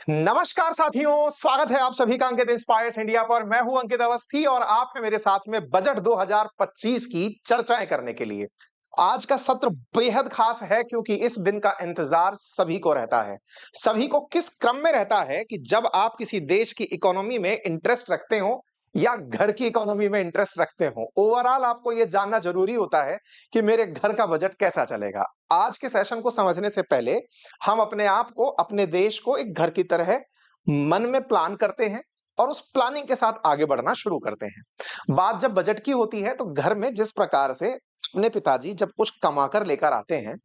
नमस्कार साथियों, स्वागत है आप सभी का अंकित इंस्पायर्स इंडिया पर। मैं हूं अंकित अवस्थी और आप हैं मेरे साथ में बजट 2025 की चर्चाएं करने के लिए। आज का सत्र बेहद खास है क्योंकि इस दिन का इंतजार सभी को रहता है। सभी को किस क्रम में रहता है कि जब आप किसी देश की इकोनॉमी में इंटरेस्ट रखते हो या घर की इकोनॉमी में इंटरेस्ट रखते हो, ओवरऑल आपको यह जानना जरूरी होता है कि मेरे घर का बजट कैसा चलेगा। आज के सेशन को समझने से पहले हम अपने आप को, अपने देश को एक घर की तरह मन में प्लान करते हैं और उस प्लानिंग के साथ आगे बढ़ना शुरू करते हैं। बात जब बजट की होती है तो घर में जिस प्रकार से अपने पिताजी जब कुछ कमाकर लेकर आते हैं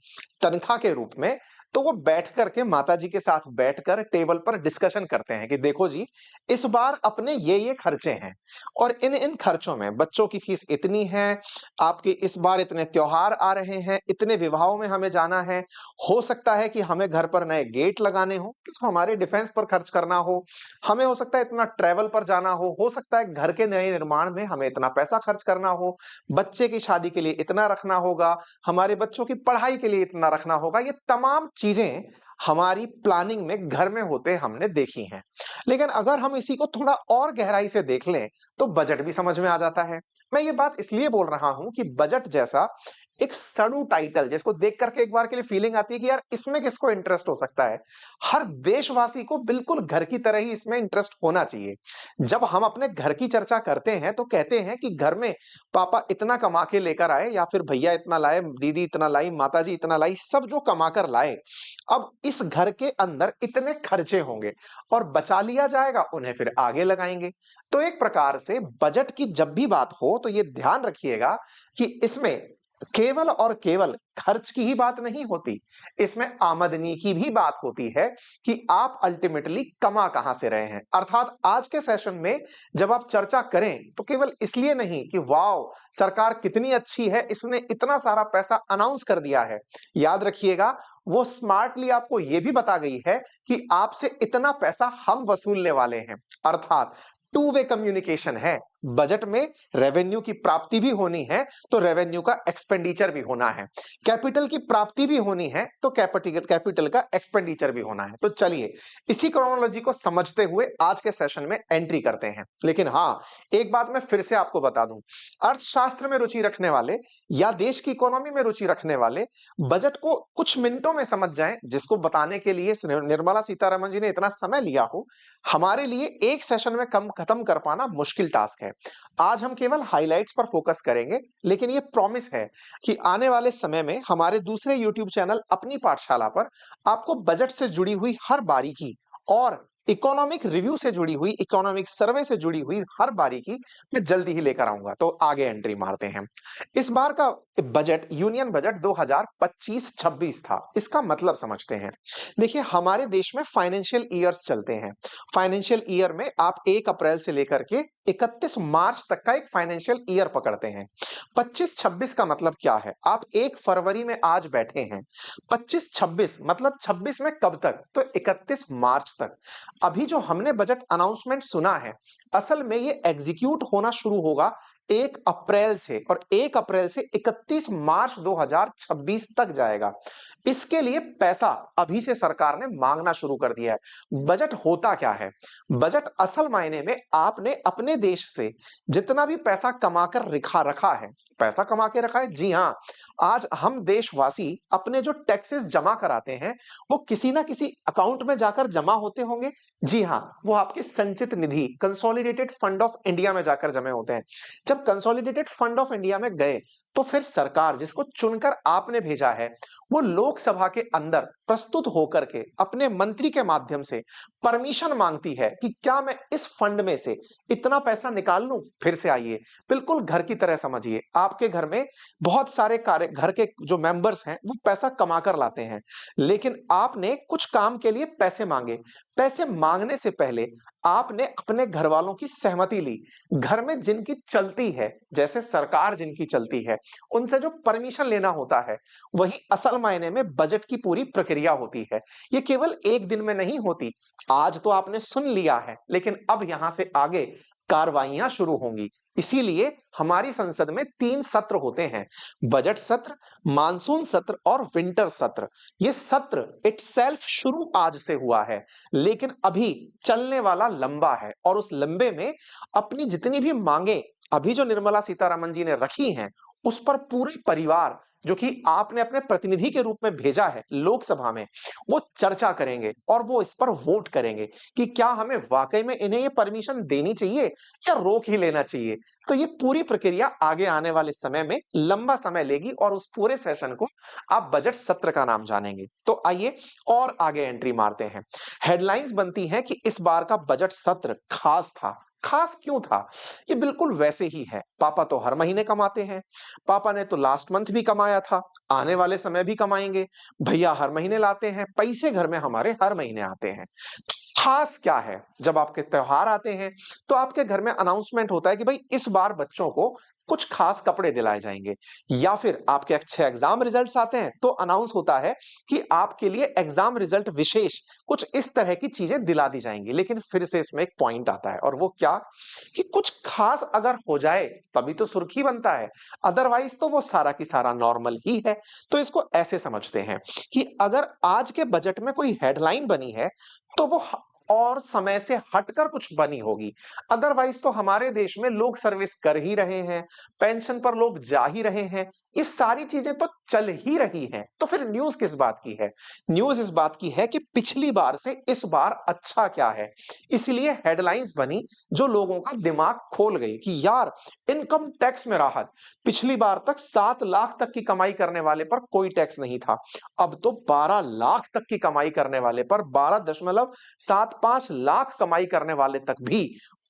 तनख्वाह के रूप में, तो वो बैठ करके माताजी के साथ बैठकर टेबल पर डिस्कशन करते हैं कि देखो जी, इस बार अपने ये खर्चे हैं और इन इन खर्चों में बच्चों की फीस इतनी है, आपके इस बार इतने त्योहार आ रहे हैं, इतने विवाहों में हमें जाना है, हो सकता है कि हमें घर पर नए गेट लगाने हो, तो हमारे डिफेंस पर खर्च करना हो, हमें हो सकता है इतना ट्रैवल पर जाना हो सकता है घर के नए निर्माण में हमें इतना पैसा खर्च करना हो, बच्चे की शादी के लिए इतना रखना होगा, हमारे बच्चों की पढ़ाई के लिए इतना रखना होगा। ये तमाम चीजें हमारी प्लानिंग में घर में होते हमने देखी हैं। लेकिन अगर हम इसी को थोड़ा और गहराई से देख लें तो बजट भी समझ में आ जाता है। मैं ये बात इसलिए बोल रहा हूं कि बजट जैसा एक सड़ू टाइटल जिसको देख करके एक बार के लिए फीलिंग आती है कि यार इसमें किसको इंटरेस्ट हो सकता है, हर देशवासी को बिल्कुल घर की तरह ही इसमें इंटरेस्ट होना चाहिए। जब हम अपने घर की चर्चा करते हैं तो कहते हैं कि घर में पापा इतना कमा के लेकर आए या फिर भैया इतना लाए, दीदी इतना लाई, माताजी इतना लाई, सब जो कमा कर लाए, अब इस घर के अंदर इतने खर्चे होंगे और बचा लिया जाएगा, उन्हें फिर आगे लगाएंगे। तो एक प्रकार से बजट की जब भी बात हो तो ये ध्यान रखिएगा कि इसमें केवल और केवल खर्च की ही बात नहीं होती, इसमें आमदनी की भी बात होती है कि आप अल्टीमेटली कमा कहां से रहे हैं। अर्थात आज के सेशन में जब आप चर्चा करें तो केवल इसलिए नहीं कि वाओ सरकार कितनी अच्छी है, इसने इतना सारा पैसा अनाउंस कर दिया है। याद रखिएगा, वो स्मार्टली आपको यह भी बता गई है कि आपसे इतना पैसा हम वसूलने वाले हैं। अर्थात टू वे कम्युनिकेशन है। बजट में रेवेन्यू की प्राप्ति भी होनी है तो रेवेन्यू का एक्सपेंडिचर भी होना है, कैपिटल की प्राप्ति भी होनी है तो कैपिटल का एक्सपेंडिचर भी होना है। तो चलिए इसी क्रोनोलॉजी को समझते हुए आज के सेशन में एंट्री करते हैं। लेकिन हाँ, एक बात मैं फिर से आपको बता दूं, अर्थशास्त्र में रुचि रखने वाले या देश की इकोनॉमी में रुचि रखने वाले बजट को कुछ मिनटों में समझ जाएं, जिसको बताने के लिए निर्मला सीतारमण जी ने इतना समय लिया हो, हमारे लिए एक सेशन में कम खत्म कर पाना मुश्किल टास्क है। आज हम केवल हाइलाइट्स पर फोकस करेंगे, लेकिन ये प्रॉमिस है कि आने वाले समय में हमारे दूसरे यूट्यूब चैनल अपनी पाठशाला पर आपको बजट से जुड़ी हुई हर बारीकी और इकोनॉमिक रिव्यू से जुड़ी हुई, इकोनॉमिक सर्वे से जुड़ी हुई हर बारीकी मैं जल्दी ही लेकर आऊंगा। तो आगे एंट्री मारते हैं। इस बार का बजट यूनियन बजट 2025-26 था। इसका मतलब समझते हैं। देखिए, हमारे देश में फाइनेंशियल ईयर्स चलते हैं। फाइनेंशियल ईयर में आप 1 अप्रैल से लेकर के 31 मार्च तक का एक फाइनेंशियल ईयर पकड़ते हैं। 25-26 का मतलब क्या है? आप 1 फरवरी में आज बैठे हैं, 25-26 मतलब 26 में कब तक? तो 31 मार्च तक। अभी जो हमने बजट अनाउंसमेंट सुना है, असल में ये एग्जीक्यूट होना शुरू होगा 1 अप्रैल से और 1 अप्रैल से 31 मार्च 2026 तक जाएगा। इसके लिए पैसा अभी से सरकार ने मांगना शुरू कर दिया है। बजट होता क्या है? बजट असल मायने में आपने अपने देश से जितना भी पैसा कमाकर रखा है, पैसा कमा के रखा है, जी हां, आज हम देशवासी अपने जो टैक्सेस जमा कराते हैं वो किसी ना किसी अकाउंट में जाकर जमा होते होंगे। जी हां, वो आपके संचित निधि, कंसोलिडेटेड फंड ऑफ इंडिया में जाकर जमा होते हैं। जब कंसोलिडेटेड फंड ऑफ इंडिया में गए तो फिर सरकार जिसको चुनकर आपने भेजा है, वो लोकसभा के अंदर प्रस्तुत होकर के अपने मंत्री के माध्यम से परमिशन मांगती है कि क्या मैं इस फंड में से इतना पैसा निकाल लूं। फिर से आइए, बिल्कुल घर की तरह समझिए। आपके घर में बहुत सारे कार्य, घर के जो मेंबर्स हैं वो पैसा कमा कर लाते हैं, लेकिन आपने कुछ काम के लिए पैसे मांगे। पैसे मांगने से पहले आपने अपने घर वालों की सहमति ली। घर में जिनकी चलती है, जैसे सरकार जिनकी चलती है, उनसे जो परमिशन लेना होता है, वही असल मायने में बजट की पूरी प्रक्रिया होती है। ये केवल एक दिन में नहीं होती। आज तो आपने सुन लिया है, लेकिन अब यहां से आगे कार्रवाइयां शुरू होंगी। इसीलिए हमारी संसद में 3 सत्र होते हैं, बजट सत्र, मानसून सत्र और विंटर सत्र। ये सत्र इटसेल्फ शुरू आज से हुआ है, लेकिन अभी चलने वाला लंबा है और उस लंबे में अपनी जितनी भी मांगे अभी जो निर्मला सीतारमण जी ने रखी हैं, उस पर पूरे परिवार, जो कि आपने अपने प्रतिनिधि के रूप में भेजा है लोकसभा में, वो चर्चा करेंगे और वो इस पर वोट करेंगे कि क्या हमें वाकई में इन्हें ये परमिशन देनी चाहिए या रोक ही लेना चाहिए। तो ये पूरी प्रक्रिया आगे आने वाले समय में लंबा समय लेगी और उस पूरे सेशन को आप बजट सत्र का नाम जानेंगे। तो आइए और आगे एंट्री मारते हैं। हेडलाइंस बनती हैं कि इस बार का बजट सत्र खास था। खास क्यों था? ये बिल्कुल वैसे ही है। पापा तो हर महीने कमाते हैं, पापा ने तो लास्ट मंथ भी कमाया था, आने वाले समय भी कमाएंगे। भैया हर महीने लाते हैं, पैसे घर में हमारे हर महीने आते हैं। खास क्या है? जब आपके त्योहार आते हैं तो आपके घर में अनाउंसमेंट होता है कि भाई इस बार बच्चों को कुछ खास कपड़े दिलाए जाएंगे, या फिर आपके अच्छे एग्जाम रिजल्ट्स आते हैं तो अनाउंस होता है कि आपके लिए एग्जाम रिजल्ट विशेष कुछ इस तरह की चीजें दिला दी जाएंगी। लेकिन फिर से इसमें एक पॉइंट आता है, और वो क्या कि कुछ खास अगर हो जाए तभी तो सुर्खी बनता है, अदरवाइज तो वो सारा की सारा नॉर्मल ही है। तो इसको ऐसे समझते हैं कि अगर आज के बजट में कोई हेडलाइन बनी है तो वो और समय से हटकर कुछ बनी होगी। अदरवाइज तो हमारे देश में लोग सर्विस कर ही रहे हैं, पेंशन पर लोग जा ही रहे हैं, ये सारी चीजें तो चल ही रही हैं। तो फिर न्यूज किस बात की है? न्यूज इस बात की है कि पिछली बार से इस बार अच्छा क्या है। इसलिए हेडलाइंस बनी जो लोगों का दिमाग खोल गई कि यार इनकम टैक्स में राहत। पिछली बार तक 7 लाख तक की कमाई करने वाले पर कोई टैक्स नहीं था, अब तो 12 लाख तक की कमाई करने वाले पर 12.75 लाख कमाई करने वाले तक भी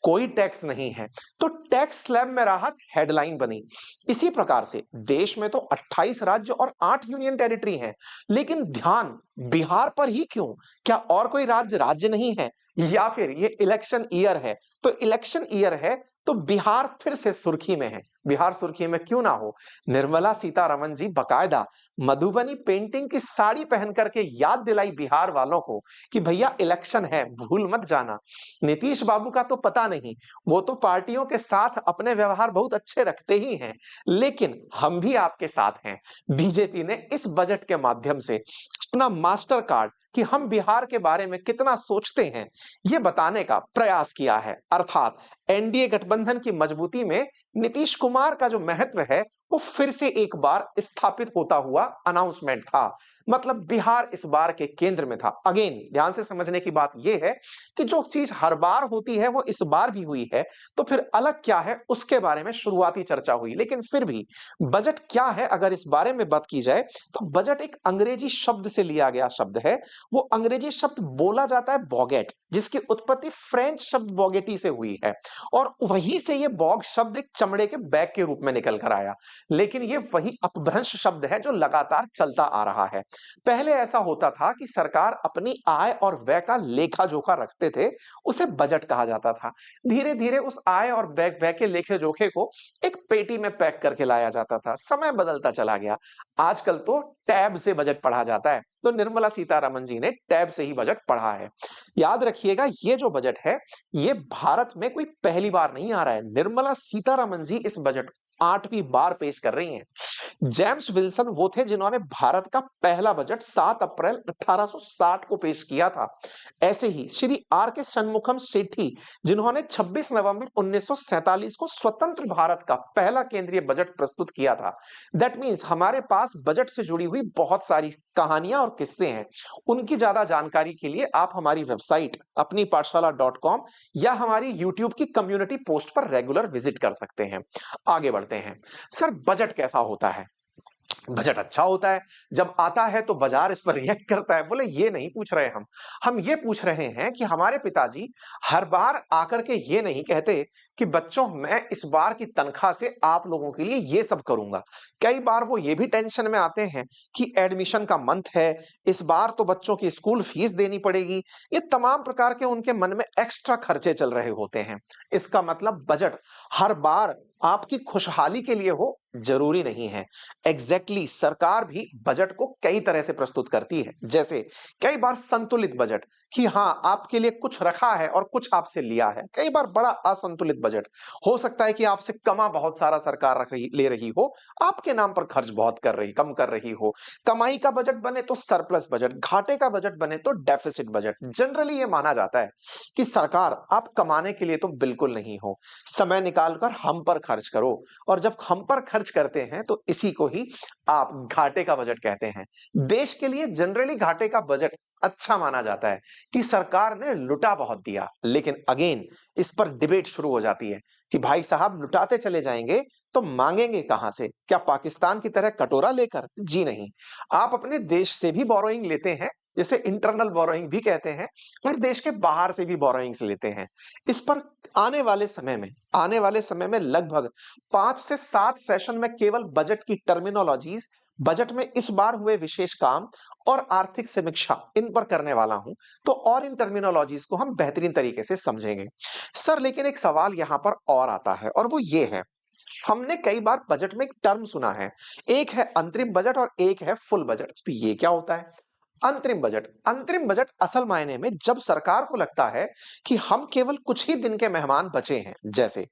कोई टैक्स नहीं है। तो टैक्स स्लैब में राहत हेडलाइन बनी। इसी प्रकार से देश में तो 28 राज्य और 8 यूनियन टेरिटरी हैं, लेकिन ध्यान बिहार पर ही क्यों? क्या और कोई राज्य नहीं है, या फिर ये इलेक्शन ईयर है? तो इलेक्शन ईयर है तो बिहार फिर से सुर्खी में है। बिहार सुर्खी में क्यों ना हो? निर्मला सीतारमण जी बकायदा मधुबनी पेंटिंग की साड़ी पहन करके याद दिलाई बिहार वालों को कि भैया इलेक्शन है, भूल मत जाना। नीतीश बाबू का तो पता नहीं, वो तो पार्टियों के साथ अपने व्यवहार बहुत अच्छे रखते ही हैं, लेकिन हम भी आपके साथ हैं। बीजेपी ने इस बजट के माध्यम से अपना मास्टर कार्ड कि हम बिहार के बारे में कितना सोचते हैं, ये बताने का प्रयास किया है। अर्थात एनडीए गठबंधन की मजबूती में नीतीश कुमार का जो महत्व है वो फिर से एक बार स्थापित होता हुआ अनाउंसमेंट था। मतलब बिहार इस बार के केंद्र में था। अगेन ध्यान से समझने की बात यह है कि जो चीज हर बार होती है वो इस बार भी हुई है, तो फिर अलग क्या है उसके बारे में शुरुआती चर्चा हुई। लेकिन फिर भी बजट क्या है अगर इस बारे में बात की जाए तो बजट एक अंग्रेजी शब्द से लिया गया शब्द है। वो अंग्रेजी शब्द बोला जाता है बॉगेट, जिसकी उत्पत्ति फ्रेंच शब्द बॉगेटी से हुई है, और वहीं से ये बॉग शब्द एक चमड़े के बैग के रूप में निकल कर आया। लेकिन ये वही अपभ्रंश शब्द है जो लगातार चलता आ रहा है। पहले ऐसा होता था कि सरकार अपनी आय और व्यय का लेखा जोखा रखते थे, उसे बजट कहा जाता था। धीरे धीरे उस आय और व्यय के लेखे जोखे को एक पेटी में पैक करके लाया जाता था। समय बदलता चला गया, आजकल तो टैब से बजट पढ़ा जाता है। तो निर्मला सीतारमण जी ने टैब से ही बजट पढ़ा है। याद रखिएगा ये जो बजट है ये भारत में कोई पहली बार नहीं आ रहा है। निर्मला सीतारमण जी इस बजट को 8वीं बार पेश कर रही हैं। जेम्स विल्सन वो थे जिन्होंने भारत का पहला बजट 7 अप्रैल 1860 को पेश किया था। ऐसे ही श्री आर के शनमुखम सेठी जिन्होंने 26 नवंबर 1947 को स्वतंत्र भारत का पहला केंद्रीय बजट प्रस्तुत किया था। दैट मींस हमारे पास बजट से जुड़ी हुई बहुत सारी कहानियां और किस्से हैं। उनकी ज्यादा जानकारी के लिए आप हमारी वेबसाइट अपनी पाठशाला.com या हमारी यूट्यूब की कम्युनिटी पोस्ट पर रेगुलर विजिट कर सकते हैं। आगे बढ़ते हैं। सर बजट कैसा होता है? बजट अच्छा होता है, जब आता है तो बाजार इस पर रिएक्ट करता है। बोले ये नहीं पूछ रहे हम ये पूछ रहे हैं कि हमारे पिताजी हर बार आकर के ये नहीं कहते कि बच्चों मैं इस बार की तनख्वाह से आप लोगों के लिए ये सब करूंगा। कई बार वो ये भी टेंशन में आते हैं कि एडमिशन का मंथ है, इस बार तो बच्चों की स्कूल फीस देनी पड़ेगी। ये तमाम प्रकार के उनके मन में एक्स्ट्रा खर्चे चल रहे होते हैं। इसका मतलब बजट हर बार आपकी खुशहाली के लिए हो जरूरी नहीं है। एग्जैक्टली एग्जैक्टली सरकार भी बजट को कई तरह से प्रस्तुत करती है। जैसे कई बार संतुलित बजट, कि हाँ आपके लिए कुछ रखा है और कुछ आपसे लिया है। कई बार बड़ा असंतुलित बजट, हो सकता है कि आपसे कमा बहुत सारा सरकार ले रही हो, आपके नाम पर खर्च बहुत कम कर रही हो। कमाई का बजट बने तो सरप्लस बजट, घाटे का बजट बने तो डेफिसिट बजट। जनरली ये माना जाता है कि सरकार आप कमाने के लिए तो बिल्कुल नहीं हो, समय निकालकर हम पर खर्च करो, और जब हम पर खर्च करते हैं तो इसी को ही आप घाटे का बजट कहते हैं। देश के लिए जनरली घाटे का बजट अच्छा माना जाता है कि सरकार ने लुटा बहुत दिया। लेकिन अगेन इस पर डिबेट शुरू हो जाती है कि भाई साहब लुटाते चले जाएंगे तो मांगेंगे कहां से? क्या पाकिस्तान की तरह कटोरा लेकर? जी नहीं, आप अपने देश से भी बोरोइंग लेते हैं, जिसे इंटरनल बोरोइंग भी कहते हैं, और देश के बाहर से भी बोरोइंग्स लेते हैं। इस पर आने वाले समय में लगभग 5 से 7 सेशन में केवल बजट की टर्मिनोलॉजीज, बजट में इस बार हुए विशेष काम और आर्थिक समीक्षा, इन पर करने वाला हूं। तो और इन टर्मिनोलॉजीज को हम बेहतरीन तरीके से समझेंगे। सर लेकिन एक सवाल यहां पर और आता है, और वो ये है, हमने कई बार बजट में एक टर्म सुना है, एक है अंतरिम बजट और एक है फुल बजट। तो ये क्या होता है? अंतरिम बजट असल मायने में जब सरकार को लगता है कि हम केवल कुछ ही दिन के मेहमान बचे हैं। जैसे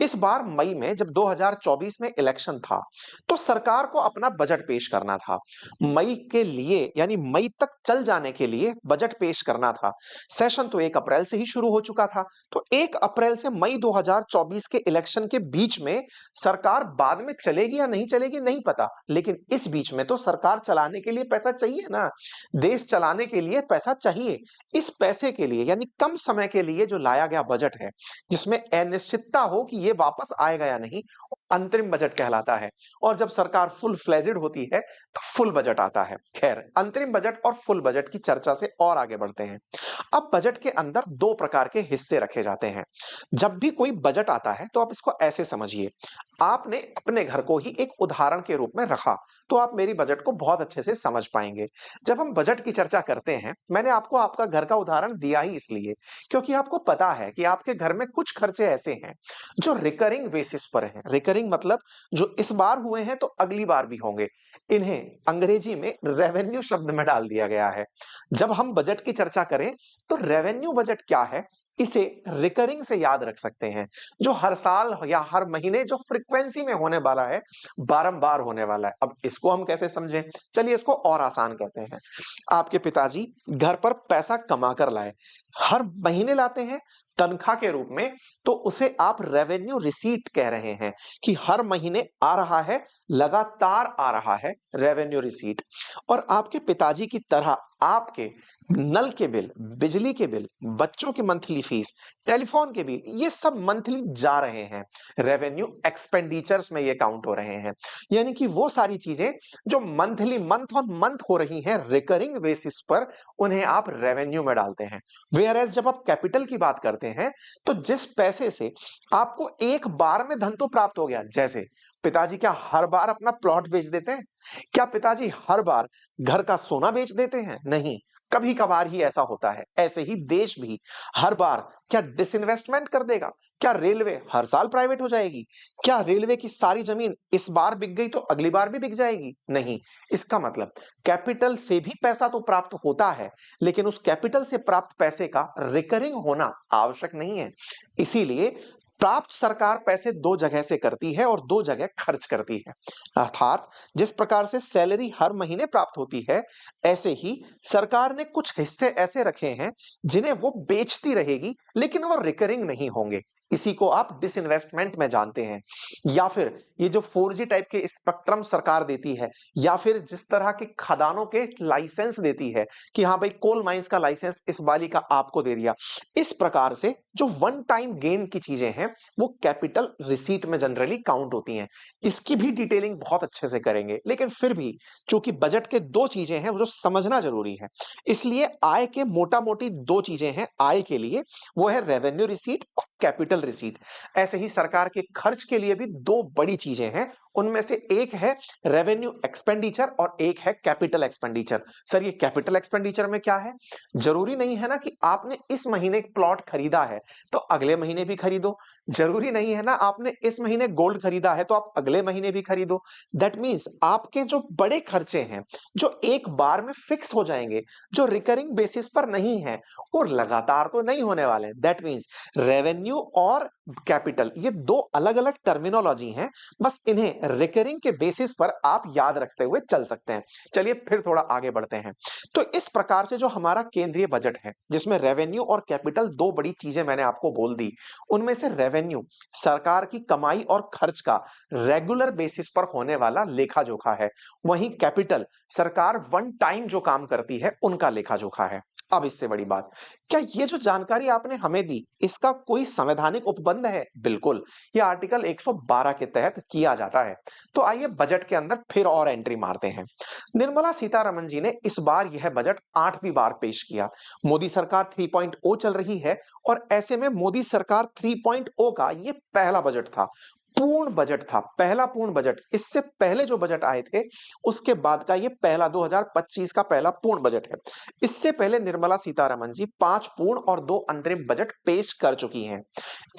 इस बार मई में जब 2024 में इलेक्शन था, तो सरकार को अपना बजट पेश करना था। मई के लिए यानी मई तक चल जाने के लिए बजट पेश करना था। सेशन तो 1 अप्रैल से ही शुरू हो चुका था, तो 1 अप्रैल से मई 2024 के इलेक्शन के बीच में सरकार बाद में चलेगी या नहीं चलेगी नहीं पता, लेकिन इस बीच में तो सरकार चलाने के लिए पैसा चाहिए ना। देश चलाने के लिए पैसा चाहिए। इस पैसे के लिए यानी कम समय के लिए जो लाया गया बजट है, जिसमें अनिश्चितता हो कि ये वापस आएगा या नहीं, अंतरिम बजट कहलाता है। और जब सरकार फुल फ्लेजेड होती है तो फुल बजट आता है। खैर, अंतरिम बजट और फुल बजट की चर्चा से और आगे बढ़ते हैं। अब बजट के अंदर 2 प्रकार के हिस्से रखे जाते हैं। जब भी कोई बजट आता है तो आप इसको ऐसे समझिए, आपने अपने घर को ही एक उदाहरण के रूप में रखा, तो आप मेरी बजट को बहुत अच्छे से समझ पाएंगे। जब हम बजट की चर्चा करते हैं, मैंने आपको आपका घर का उदाहरण दिया ही इसलिए क्योंकि आपको पता है कि आपके घर में कुछ खर्चे ऐसे हैं जो रिकरिंग बेसिस पर हैं। रिकरिंग मतलब जो इस बार हुए हैं तो अगली बार भी होंगे। इन्हें अंग्रेजी में रेवेन्यू शब्द में डाल दिया गया है। जब हम बजट की चर्चा करें तो रेवेन्यू बजट क्या है, इसे रिकरिंग से याद रख सकते हैं, जो हर साल या हर महीने जो फ्रीक्वेंसी में होने वाला है, बारंबार होने वाला है। अब इसको हम कैसे समझें? चलिए इसको और आसान करते हैं। आपके पिताजी घर पर पैसा कमा कर लाए, हर महीने लाते हैं तनख्वाह के रूप में, तो उसे आप रेवेन्यू रिसीट कह रहे हैं कि हर महीने आ रहा है, लगातार आ रहा है रेवेन्यू रिसीट। और आपके पिताजी की तरह आपके नल के बिल, बिजली के बिल, बच्चों की मंथली फीस, टेलीफोन के बिल, ये सब मंथली जा रहे हैं, रेवेन्यू एक्सपेंडिचर्स में ये काउंट हो रहे हैं। यानी कि वो सारी चीजें जो मंथली मंथ ऑन मंथ हो रही हैं रिकरिंग बेसिस पर, उन्हें आप रेवेन्यू में डालते हैं। वेयर एज जब आप कैपिटल की बात करते हैं तो जिस पैसे से आपको एक बार में धन तो प्राप्त हो गया, जैसे पिताजी क्या हर बार अपना प्लॉट बेच देते हैं? क्या पिताजी हर बार घर का सोना बेच देते हैं? नहीं, कभी कभार ही ऐसा होता है। ऐसे ही देश भी हर बार क्या डिसइन्वेस्टमेंट कर देगा? क्या रेलवे हर साल प्राइवेट हो जाएगी? क्या रेलवे की सारी जमीन इस बार बिक गई तो अगली बार भी बिक जाएगी? नहीं। इसका मतलब कैपिटल से भी पैसा तो प्राप्त होता है, लेकिन उस कैपिटल से प्राप्त पैसे का रिकरिंग होना आवश्यक नहीं है। इसीलिए प्राप्त सरकार पैसे 2 जगह से करती है और 2 जगह खर्च करती है। अर्थात जिस प्रकार से सैलरी हर महीने प्राप्त होती है, ऐसे ही सरकार ने कुछ हिस्से ऐसे रखे हैं जिन्हें वो बेचती रहेगी, लेकिन वो रिकरिंग नहीं होंगे। इसी को आप डिसइन्वेस्टमेंट में जानते हैं। या फिर ये जो 4G टाइप के स्पेक्ट्रम सरकार देती है, या फिर जिस तरह के खदानों के लाइसेंस देती है कि हाँ भाई कोल माइंस का लाइसेंस इस वाली का आपको दे दिया, इस प्रकार से जो वन टाइम गेन की चीजें हैं वो कैपिटल रिसीट में जनरली काउंट होती हैं। इसकी भी डिटेलिंग बहुत अच्छे से करेंगे, लेकिन फिर भी चूंकि बजट के 2 चीजें हैं वो जो समझना जरूरी है, इसलिए आय के मोटा मोटी 2 चीजें हैं आय के लिए, वो है रेवेन्यू रिसीट और कैपिटल रिसीट। ऐसे ही सरकार के खर्च के लिए भी 2 बड़ी चीजें हैं, उनमें से एक है रेवेन्यू एक्सपेंडिचर और एक है कैपिटल एक्सपेंडिचर। सर ये कैपिटल एक्सपेंडिचर में क्या है? जरूरी नहीं है ना कि आपने इस महीने एक प्लॉट खरीदा है तो अगले महीने भी खरीदो। जरूरी नहीं है ना आपने इस महीने गोल्ड खरीदा है तो आप अगले महीने भी खरीदो। दैट मीन्स आपके जो बड़े खर्चे हैं, जो एक बार में फिक्स हो जाएंगे, जो रिकरिंग बेसिस पर नहीं है और लगातार तो नहीं होने वाले। दैट मीन्स रेवेन्यू और कैपिटल ये दो अलग अलग टर्मिनोलॉजी हैं, बस इन्हें रिकरिंग के बेसिस पर आप याद रखते हुए चल सकते हैं। चलिए फिर थोड़ा आगे बढ़ते हैं। तो इस प्रकार से जो हमारा केंद्रीय बजट है, जिसमें रेवेन्यू और कैपिटल दो बड़ी चीजें मैंने आपको बोल दी, उनमें से रेवेन्यू सरकार की कमाई और खर्च का रेगुलर बेसिस पर होने वाला लेखा जोखा है, वहीं कैपिटल सरकार वन टाइम जो काम करती है उनका लेखा जोखा है। अब इससे बड़ी बात, क्या ये जो जानकारी आपने हमें दी इसका कोई संवैधानिक उपबंध है? बिल्कुल, ये आर्टिकल 112 के तहत किया जाता है। तो आइए बजट के अंदर फिर और एंट्री मारते हैं। निर्मला सीतारमण जी ने इस बार यह बजट 8वीं बार पेश किया। मोदी सरकार 3.0 चल रही है और ऐसे में मोदी सरकार 3.0 का ये पहला बजट था, पूर्ण बजट था, पहला पूर्ण बजट। इससे पहले जो बजट आए थे उसके बाद का ये पहला 2025 का पहला पूर्ण बजट है। इससे पहले निर्मला सीतारमण जी 5 पूर्ण और 2 अंतरिम बजट पेश कर चुकी हैं।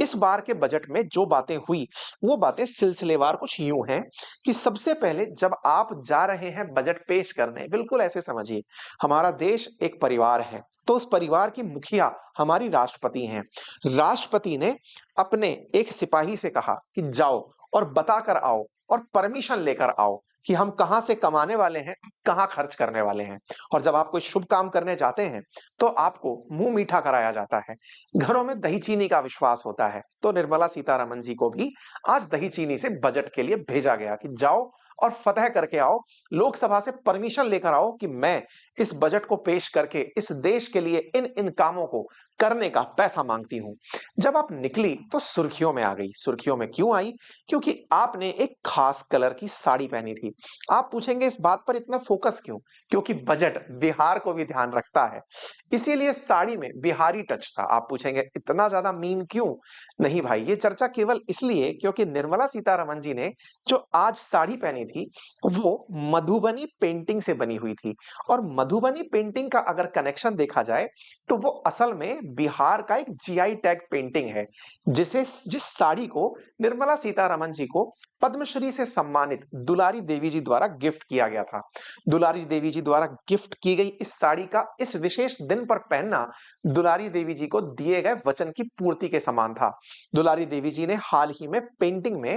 इस बार के बजट में जो बातें हुई वो बातें सिलसिलेवार कुछ यूं हैं कि सबसे पहले जब आप जा रहे हैं बजट पेश करने, बिल्कुल ऐसे समझिए हमारा देश एक परिवार है, तो उस परिवार की मुखिया हमारी राष्ट्रपति हैं। राष्ट्रपति ने अपने एक सिपाही से कहा कि जाओ और बता कर आओ और परमिशन लेकर आओ कि हम कहां से कमाने वाले हैं, कहां खर्च करने वाले हैं। और जब आप कोई शुभ काम करने जाते हैं तो आपको मुंह मीठा कराया जाता है, घरों में दही चीनी का विश्वास होता है। तो निर्मला सीतारमण जी को भी आज दही चीनी से बजट के लिए भेजा गया कि जाओ और फतह करके आओ, लोकसभा से परमिशन लेकर आओ कि मैं इस बजट को पेश करके इस देश के लिए इन इन कामों को करने का पैसा मांगती हूं। जब आप निकली तो सुर्खियों में आ गई। सुर्खियों में क्यों आई? क्योंकि आपने एक खास कलर की साड़ी पहनी थी। आप पूछेंगे इस बात पर इतना फोकस क्यों? क्योंकि बजट बिहार को भी ध्यान रखता है, इसीलिए साड़ी में बिहारी टच था। आप पूछेंगे इतना ज्यादा मीन क्यों? नहीं भाई, ये चर्चा केवल इसलिए क्योंकि निर्मला सीतारमण जी ने जो आज साड़ी पहनी थी वो मधुबनी पेंटिंग से बनी हुई थी। और मधुबनी पेंटिंग का अगर कनेक्शन देखा जाए तो वो असल में बिहार का एक जीआई टैग पेंटिंग है, जिस साड़ी को निर्मला सीतारमण जी को पद्मश्री से सम्मानित दुलारी देवी जी द्वारा गिफ्ट किया गया था। दुलारी देवी जी द्वारा गिफ्ट की गई इस साड़ी का इस विशेष दिन पर पहनना दुलारी देवी जी को दिए गए वचन की पूर्ति के समान था। दुलारी देवी जी ने हाल ही में पेंटिंग में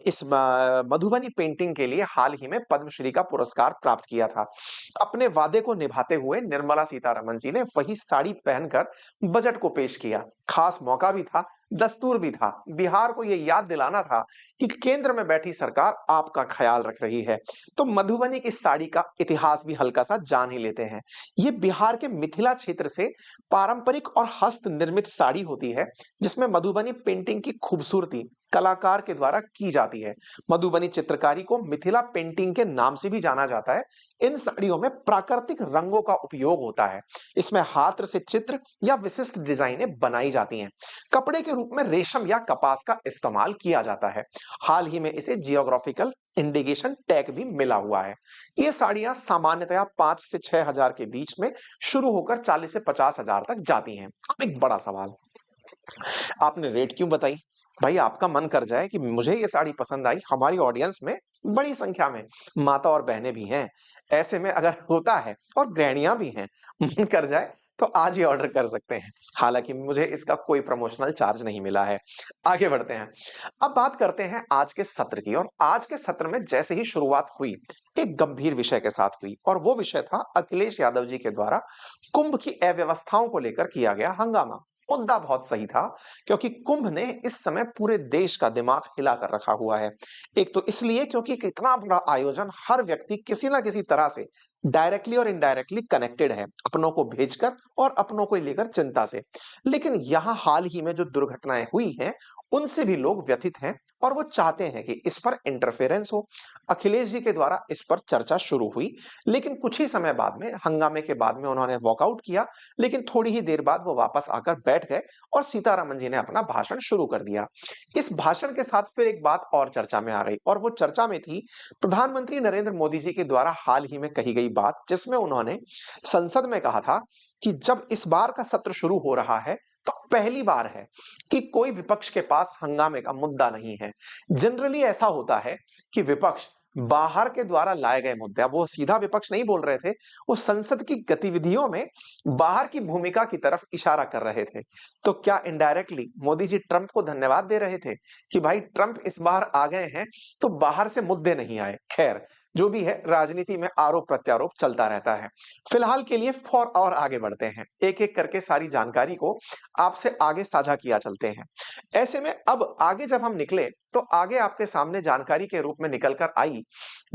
इस मधुबनी पेंटिंग के लिए हाल ही में पद्मश्री का पुरस्कार प्राप्त किया था। अपने वादे को निभाते हुए निर्मला सीतारमण जी ने वही साड़ी पहनकर बजट को पेश किया। खास मौका भी था, दस्तूर भी था, बिहार को यह याद दिलाना था कि केंद्र में बैठी सरकार आपका ख्याल रख रही है। तो मधुबनी की साड़ी का इतिहास भी हल्का सा जान ही लेते हैं। ये बिहार के मिथिला क्षेत्र से पारंपरिक और हस्त निर्मित साड़ी होती है, जिसमें मधुबनी पेंटिंग की खूबसूरती कलाकार के द्वारा की जाती है। मधुबनी चित्रकारी को मिथिला पेंटिंग के नाम से भी जाना जाता है। इन साड़ियों में प्राकृतिक रंगों का उपयोग होता है। इसमें हाथ से चित्र या विशिष्ट डिजाइनें बनाई जाती हैं। कपड़े के रूप में रेशम या कपास का इस्तेमाल किया जाता है। हाल ही में इसे जियोग्राफिकल इंडिकेशन टैग भी मिला हुआ है। ये साड़ियां सामान्यतया 5 से 6 हजार के बीच में शुरू होकर 40 से 50 हजार तक जाती हैं। अब एक बड़ा सवाल, आपने रेट क्यों बताई? भाई आपका मन कर जाए कि मुझे ये साड़ी पसंद आई, हमारी ऑडियंस में बड़ी संख्या में माता और बहनें भी हैं, ऐसे में अगर होता है और गृहिणियां भी हैं, मन कर जाए तो आज ही ऑर्डर कर सकते हैं। हालांकि मुझे इसका कोई प्रमोशनल चार्ज नहीं मिला है। आगे बढ़ते हैं। अब बात करते हैं आज के सत्र की। और आज के सत्र में जैसे ही शुरुआत हुई एक गंभीर विषय के साथ हुई, और वो विषय था अखिलेश यादव जी के द्वारा कुंभ की अव्यवस्थाओं को लेकर किया गया हंगामा। मुद्दा बहुत सही था क्योंकि कुंभ ने इस समय पूरे देश का दिमाग हिला कर रखा हुआ है। एक तो इसलिए क्योंकि कितना बड़ा आयोजन, हर व्यक्ति किसी ना किसी तरह से डायरेक्टली और इनडायरेक्टली कनेक्टेड है, अपनों को भेजकर और अपनों को लेकर चिंता से। लेकिन यहां हाल ही में जो दुर्घटनाएं हुई हैं, उनसे भी लोग व्यथित हैं और वो चाहते हैं कि इस पर इंटरफेरेंस हो। अखिलेश जी के द्वारा इस पर चर्चा शुरू हुई, लेकिन कुछ ही समय बाद में, हंगामे के बाद में उन्होंने वॉकआउट किया, लेकिन थोड़ी ही देर बाद वो वापस आकर बैठ गए और सीतारमन जी ने अपना भाषण शुरू कर दिया। इस भाषण के साथ फिर एक बात और चर्चा में आ गई, और वो चर्चा में थी प्रधानमंत्री नरेंद्र मोदी जी के द्वारा हाल ही में कही गई बात, जिसमें उन्होंने संसद में कहा था कि जब इस बार का सत्र शुरू हो रहा है तो पहली बार है कि कोई विपक्ष के पास हंगामे का मुद्दा नहीं है। जनरली ऐसा होता है कि विपक्ष बाहर के द्वारा लाए गए मुद्दे, वो सीधा विपक्ष नहीं बोल रहे थे, वो संसद की गतिविधियों में बाहर की भूमिका की तरफ इशारा कर रहे थे। तो क्या इनडायरेक्टली मोदी जी ट्रंप को धन्यवाद दे रहे थे कि भाई ट्रंप इस बार आ गए हैं तो बाहर से मुद्दे नहीं आए? खैर, जो भी है, राजनीति में आरोप प्रत्यारोप चलता रहता है। फिलहाल के लिए और आगे बढ़ते हैं, एक एक करके सारी जानकारी को आपसे आगे साझा किया चलते हैं। ऐसे में अब आगे जब हम निकले तो आगे आपके सामने जानकारी के रूप में निकल कर आई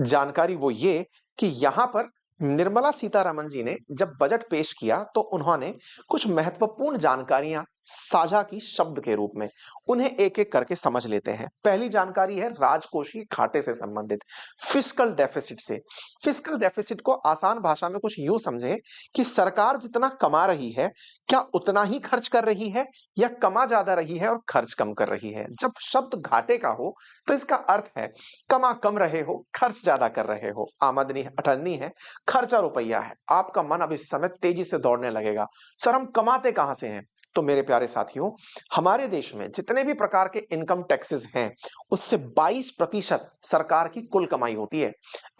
जानकारी वो ये कि यहां पर निर्मला सीतारमन जी ने जब बजट पेश किया तो उन्होंने कुछ महत्वपूर्ण जानकारियां साझा की शब्द के रूप में। उन्हें एक एक करके समझ लेते हैं। पहली जानकारी है राजकोषीय घाटे से संबंधित, फिस्कल डेफिसिट से। फिस्कल डेफिसिट को आसान भाषा में कुछ यूं समझे कि सरकार जितना कमा रही है, क्या उतना ही खर्च कर रही है या कमा ज्यादा रही है और खर्च कम कर रही है। जब शब्द घाटे का हो तो इसका अर्थ है कमा कम रहे हो, खर्च ज्यादा कर रहे हो। आमदनी अठन्नी है, खर्चा रुपया है। आपका मन अब इस समय तेजी से दौड़ने लगेगा, सर हम कमाते कहां से हैं? तो मेरे प्यारे साथियों, हमारे देश में जितने भी प्रकार के इनकम टैक्सेस हैं, उससे 22% सरकार की कुल कमाई होती है।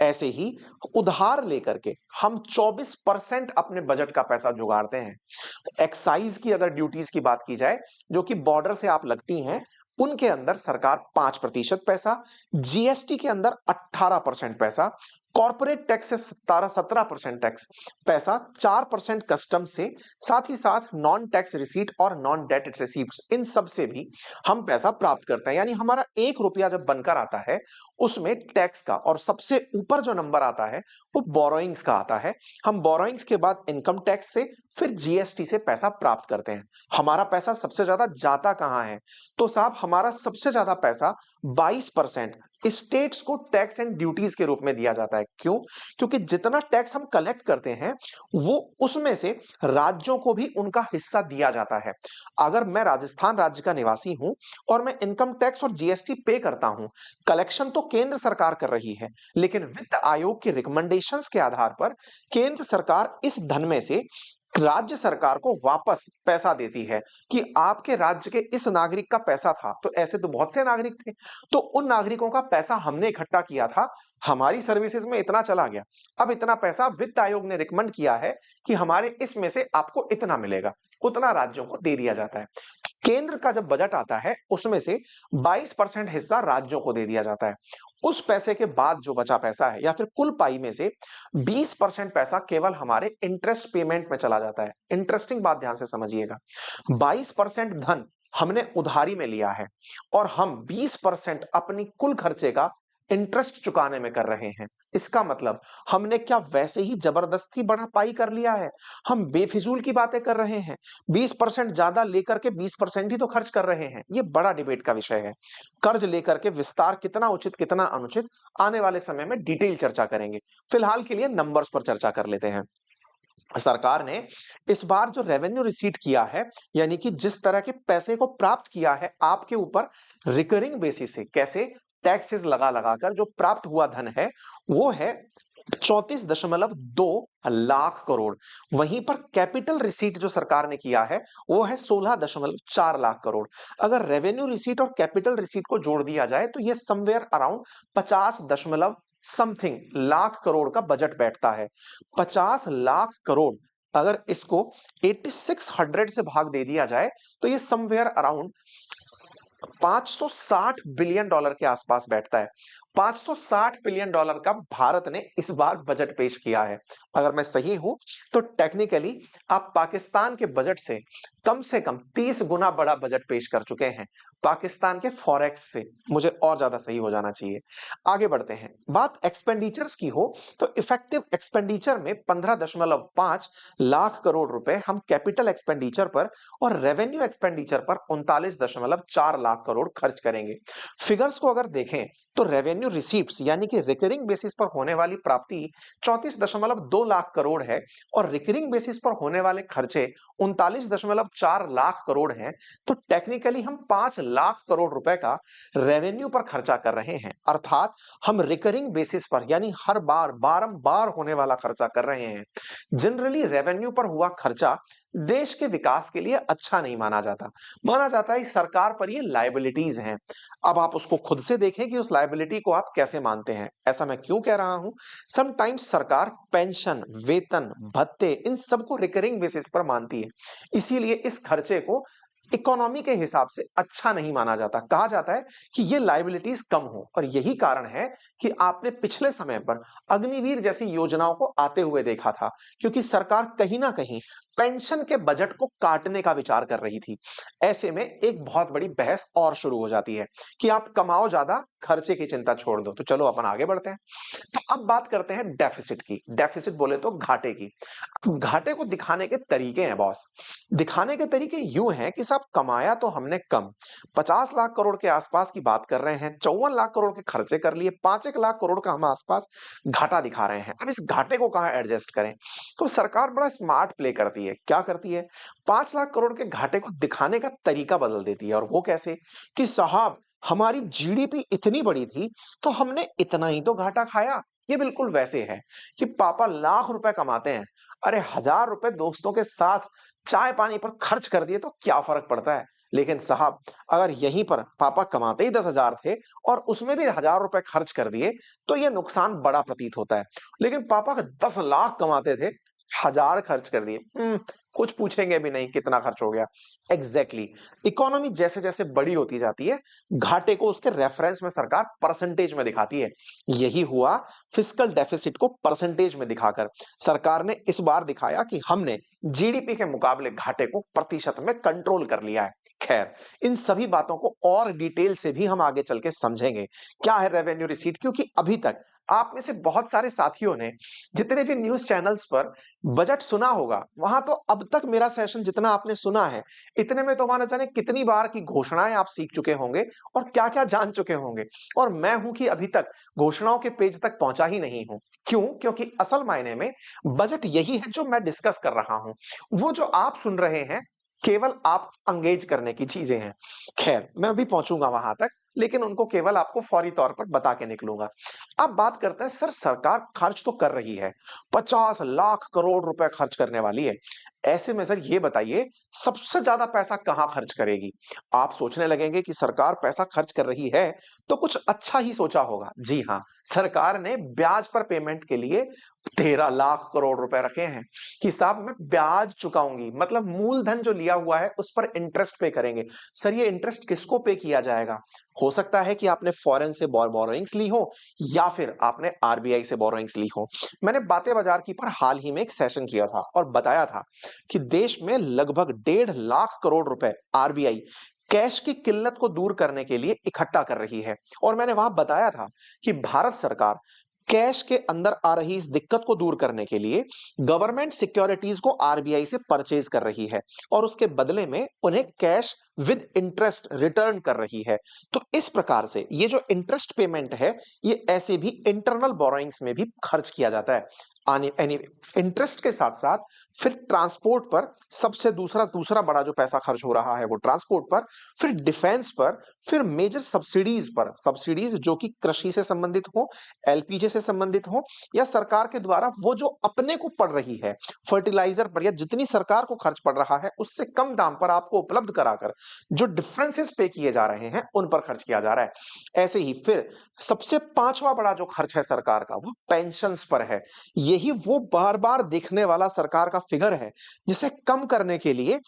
ऐसे ही उधार लेकर के हम 24% अपने बजट का पैसा जुगाड़ते हैं। एक्साइज की अगर ड्यूटीज की बात की जाए, जो कि बॉर्डर से आप लगती हैं, उनके अंदर सरकार 5% पैसा, जीएसटी के अंदर 18% पैसा, कॉर्पोरेट टैक्स से 17% टैक्स पैसा, 4% कस्टम से, साथ ही साथ नॉन टैक्स रिसीट और नॉन डेट रिसीप्ट्स, इन सब से भी हम पैसा प्राप्त करते हैं। यानी हमारा 1 रुपया जब बनकर आता है, उसमें टैक्स का और सबसे ऊपर जो नंबर आता है वो बोरोइंग्स का आता है। हम बोरोइंग्स के बाद इनकम टैक्स से, फिर जीएसटी से पैसा प्राप्त करते हैं। हमारा पैसा सबसे ज्यादा जाता कहां है? तो साहब, हमारा सबसे ज्यादा पैसा 22% स्टेट्स को टैक्स एंड ड्यूटीज के रूप में दिया जाता है। क्यों? क्योंकि जितना टैक्स हम कलेक्ट करते हैं, वो उसमें से राज्यों को भी उनका हिस्सा दिया जाता है। अगर मैं राजस्थान राज्य का निवासी हूं और मैं इनकम टैक्स और जीएसटी पे करता हूं, कलेक्शन तो केंद्र सरकार कर रही है, लेकिन वित्त आयोग के रिकमेंडेशंस के आधार पर केंद्र सरकार इस धन में से राज्य सरकार को वापस पैसा देती है कि आपके राज्य के इस नागरिक का पैसा था, तो ऐसे तो बहुत से नागरिक थे, तो उन नागरिकों का पैसा हमने इकट्ठा किया था, हमारी सर्विसेज में इतना चला गया, अब इतना पैसा वित्त आयोग ने रिकमेंड किया है कि हमारे इसमें से आपको इतना मिलेगा, उतना राज्यों को दे दिया जाता है। केंद्र का जब बजट आता है, उसमें से 22% हिस्सा राज्यों को दे दिया जाता है। उस पैसे के बाद जो बचा पैसा है, या फिर कुल पाई में से 20% पैसा केवल हमारे इंटरेस्ट पेमेंट में चला जाता है। इंटरेस्टिंग बात ध्यान से समझिएगा, 22% धन हमने उधारी में लिया है और हम 20% अपनी कुल खर्चे का इंटरेस्ट चुकाने में कर रहे हैं। इसका मतलब हमने क्या वैसे ही जबरदस्ती बड़ा पाई कर लिया है? हम बेफिजूल की बातें कर रहे हैं, 20% ज्यादा लेकर के 20% ही तो खर्च कर रहे हैं। ये बड़ा डिबेट का विषय है। कर्ज लेकर के विस्तार कितना उचित कितना अनुचित, आने वाले समय में डिटेल चर्चा करेंगे। फिलहाल के लिए नंबर्स पर चर्चा कर लेते हैं। सरकार ने इस बार जो रेवेन्यू रिसीट किया है, यानी कि जिस तरह के पैसे को प्राप्त किया है आपके ऊपर रिकरिंग बेसिस से, कैसे टैक्सेस लगा लगाकर जो प्राप्त हुआ धन है, वो है 34.2 लाख करोड़। वहीं पर कैपिटल रिसीट जो सरकार ने किया है, वो है 16.4 लाख करोड़। अगर रेवेन्यू रिसीट और कैपिटल रिसीट को जोड़ दिया जाए तो ये समवेयर अराउंड 50 दशमलव समथिंग लाख करोड़ का बजट बैठता है। 50 लाख करोड़, अगर इसको 8600 से भाग दे दिया जाए तो ये समवेयर अराउंड 560 बिलियन डॉलर के आसपास बैठता है। 560 बिलियन डॉलर का भारत ने इस बार बजट पेश किया है। अगर मैं सही हूं तो टेक्निकली आप पाकिस्तान के बजट से कम से कम 30 गुना बड़ा बजट पेश कर चुके हैं पाकिस्तान के फॉरेक्स से। मुझे और ज्यादा सही हो जाना चाहिए। आगे बढ़ते हैं। बात एक्सपेंडिचर्स की हो तो इफेक्टिव एक्सपेंडिचर में 15.5 लाख करोड़ रुपए हम कैपिटल एक्सपेंडिचर पर और रेवेन्यू एक्सपेंडिचर पर 39.4 लाख करोड़ खर्च करेंगे। फिगर्स को अगर देखें तो रेवेन्यू रिसीप्ट्स यानी कि रिकरिंग बेसिस पर होने वाली प्राप्ति 34.2 लाख करोड़ है और रिकरिंग बेसिस पर होने वाले खर्चे 39.4 लाख करोड़ हैं। तो टेक्निकली हम 5 लाख करोड़ रुपए का रेवेन्यू पर खर्चा कर रहे हैं, अर्थात हम रिकरिंग बेसिस पर यानी हर बार बारंबार होने वाला खर्चा कर रहे हैं। जनरली रेवेन्यू पर हुआ खर्चा देश के विकास के लिए अच्छा नहीं माना जाता। माना जाता है सरकार पर ये लायबिलिटीज हैं। अब आप उसको खुद से देखें कि उस लायबिलिटी को आप कैसे मानते हैं। ऐसा मैं क्यों कह रहा हूं? समटाइम्स सरकार पेंशन, वेतन, भत्ते इन सबको रिकरिंग बेसिस पर मानती है, इसीलिए इस खर्चे को इकोनॉमी के हिसाब से अच्छा नहीं माना जाता। कहा जाता है कि ये लायबिलिटीज कम हो और यही कारण है कि आपने पिछले समय पर अग्निवीर जैसी योजनाओं को आते हुए देखा था, क्योंकि सरकार कहीं ना कहीं पेंशन के बजट को काटने का विचार कर रही थी। ऐसे में एक बहुत बड़ी बहस और शुरू हो जाती है कि आप कमाओ ज्यादा, खर्चे की चिंता छोड़ दो। तो चलो अपन आगे बढ़ते हैं। तो अब बात करते हैं डेफिसिट की। डेफिसिट बोले तो घाटे की। अब घाटे को दिखाने के तरीके हैं बॉस। दिखाने के तरीके यूं हैं कि साहब कमाया तो हमने कम, 50 लाख करोड़ के आसपास की बात कर रहे हैं, 54 लाख करोड़ के खर्चे कर लिए, 5 लाख करोड़ का हम आसपास घाटा दिखा रहे हैं। अब इस घाटे को कहां एडजस्ट करें? तो सरकार बड़ा स्मार्ट प्ले करती है। क्या करती है? 5 लाख करोड़ के घाटे को दिखाने का तरीका बदल देती है। और वो कैसे? कि साहब हमारी जीडीपी इतनी बड़ी थी तो हमने इतना ही तो घाटा खाया। ये बिल्कुल वैसे है कि पापा लाख रुपए कमाते हैं, अरे 1000 रुपए दोस्तों के साथ चाय पानी पर खर्च कर दिए तो क्या फर्क पड़ता है। लेकिन साहब अगर यहीं पर पापा कमाते ही 10,000 थे और उसमें भी 1000 रुपए खर्च कर दिए तो यह नुकसान बड़ा प्रतीत होता है। लेकिन पापा 10 लाख कमाते थे, 1000 खर्च कर दिए, कुछ पूछेंगे भी नहीं कितना खर्च हो गया। एग्जैक्टली इकोनॉमी जैसे जैसे बड़ी होती जाती है, घाटे को उसके रेफरेंस में सरकार परसेंटेज में दिखाती है। यही हुआ फिस्कल डेफिसिट को परसेंटेज में दिखाकर। सरकार ने इस बार दिखाया कि हमने जीडीपी के मुकाबले घाटे को प्रतिशत में कंट्रोल कर लिया है। खैर, इन सभी बातों को और डिटेल से भी हम आगे चल के समझेंगे। क्या है रेवेन्यू रिसीट? क्योंकि अभी तक आप में से बहुत सारे साथियों ने जितने भी न्यूज चैनल्स पर बजट सुना होगा, वहां तो अब तक मेरा सेशन जितना आपने सुना है, इतने में तो माना जाने कितनी बार की घोषणाएं आप सीख चुके होंगे और क्या क्या जान चुके होंगे। और मैं हूं कि अभी तक घोषणाओं के पेज तक पहुंचा ही नहीं हूं। क्यों? क्योंकि असल मायने में बजट यही है जो मैं डिस्कस कर रहा हूं। वो जो आप सुन रहे हैं केवल आप अंगेज करने की चीजें हैं। खैर, मैं अभी पहुंचूंगा वहां तक, लेकिन उनको केवल आपको फौरी तौर पर बता के निकलूंगा। अब बात करते हैं, सर सरकार खर्च तो कर रही है, 50 लाख करोड़ रुपए खर्च करने वाली है। ऐसे में सर ये बताइए सबसे ज्यादा पैसा कहां खर्च करेगी? आप सोचने लगेंगे कि सरकार पैसा खर्च कर रही है तो कुछ अच्छा ही सोचा होगा। जी हां, सरकार ने ब्याज पर पेमेंट के लिए 13 लाख करोड़ रुपए रखे हैं कि साहब मैं ब्याज चुकाऊंगी, मतलब मूलधन जो लिया हुआ है उस पर इंटरेस्ट पे करेंगे। सर ये इंटरेस्ट किसको पे किया जाएगा? हो सकता है कि आपने फॉरेन से बोरोइंग्स ली हो या फिर आपने आरबीआई से बोरोइंग्स ली हो। मैंने बातें बाजार की पर हाल ही में एक सेशन किया था और बताया था कि देश में लगभग 1.5 लाख करोड़ रुपए आरबीआई कैश की किल्लत को दूर करने के लिए इकट्ठा कर रही है। और मैंने वहां बताया था कि भारत सरकार कैश के अंदर आ रही इस दिक्कत को दूर करने के लिए गवर्नमेंट सिक्योरिटीज को आरबीआई से परचेज कर रही है और उसके बदले में उन्हें कैश विद इंटरेस्ट रिटर्न कर रही है। तो इस प्रकार से ये जो इंटरेस्ट पेमेंट है, ये ऐसे भी इंटरनल बोरोइंग्स में भी खर्च किया जाता है। इंटरेस्ट के साथ साथ फिर ट्रांसपोर्ट पर सबसे दूसरा बड़ा जो पैसा खर्च हो रहा है वो ट्रांसपोर्ट पर, फिर डिफेंस पर, फिर मेजर सब्सिडीज पर। सब्सिडीज जो कि कृषि से संबंधित हो, एलपीजी से संबंधित हो, या सरकार के द्वारा वो जो अपने को पड़ रही है फर्टिलाइजर पर, या जितनी सरकार को खर्च पड़ रहा है उससे कम दाम पर आपको उपलब्ध कराकर जो डिफरेंसेस पे किए जा रहे हैं उन पर खर्च किया जा रहा है। ऐसे ही फिर सबसे पांचवा बड़ा जो खर्च है सरकार का वो पेंशन्स पर है। यही वो बार बार देखने वाला सरकार का फिगर है जिसे कम करने के लिए